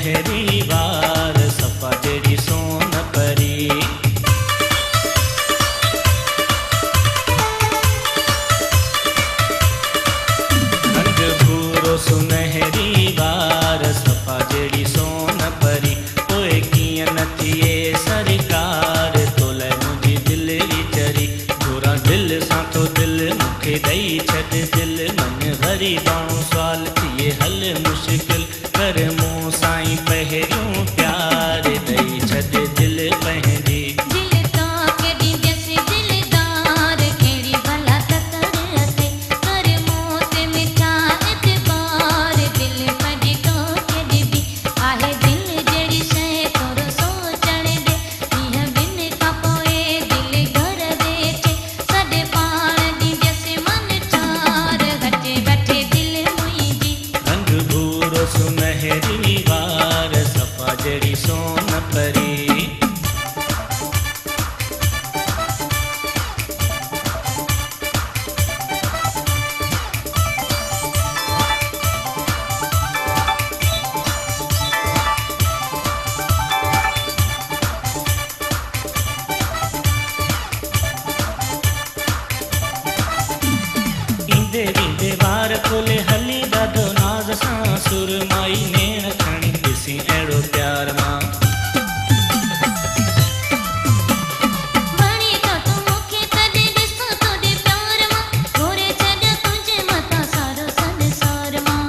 सुनहरी वार सफ़ा जहिड़ी सोन परी। रंग भूरो सुनहरी वार सफ़ा जहिड़ी सोन परी। पोइ कीअं न थिए सरकार तोले मुंहिंजी दिलि चरी। घुरां दिलि सां तो दिलि मूंखे ॾेई छॾ दिलि मन वरी बाणो सुवाल थिए हल मुश्किल कर मूं साईं पहिरियों प्यार ॾेई छॾ दिलि पंहिंजी। दिल तो केॾी जैसे दिलदार कहिड़ी भला तकड़ अथई कर मूं ते मिठा एतबार दिल पंहिंजी तो केॾी बि आहे दिल जहिड़ी शइ थोरो सोचण ॾे। हीअ ॿिन खां पोइ दिल घर वेठे सॾ पाण ॾी जैसे मन चार हटे बैठे दिल मुंहिंजी। रंग भूरो सुनहरी वार सफ़ा जहिड़ी सोन परी। ईंदे वेंदे वार खोले हली ॾाढो नाज़ सां सुरमाई नेण खणी ॾिसी अहिड़ो प्यार मां। वणी तो तूं मूंखे तॾहिं ॾिसां तोॾे प्यार मां घोरे छॾ तुंहिंजे मथां सारो संसार मां।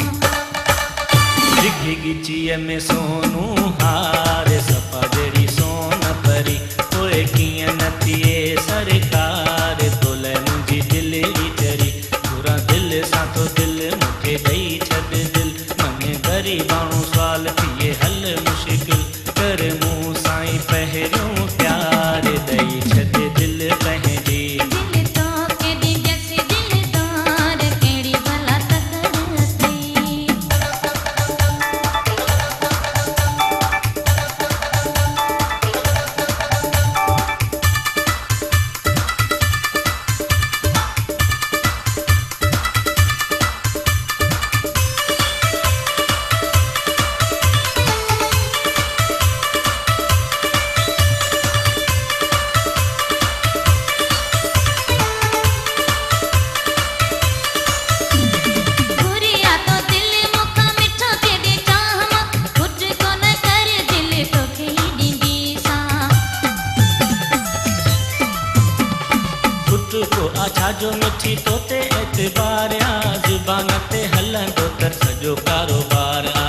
ॾिघी ॻिचीअ में सोनू हार सफ़ा जहिड़ी सोन परी। पोइ कीअं न थिए सरकार तोले मुंहिंजी दिलि चरी। घुरां दिलि सां तो दिलि मूंखे ॾेई छॾ दिलि मन वरी बाणो सुवाल थिए हल मुश्किल कर मूं साईं पहिरियों प्यार ॾेई छॾ दिलि पंहिंजी। दिल तो केॾी जैसे दिलदार कहिड़ी भला तकड़ अथई। घुरिया तो दिल मूंखां मिठो केॾे चाह मां कुझु कोन कर दिल तोखे ई ॾींदी सां। पुट को आछा जो मिठी तोते एतबार आ ज़ुबान ते हलंदो त सॼो कारोबार आ।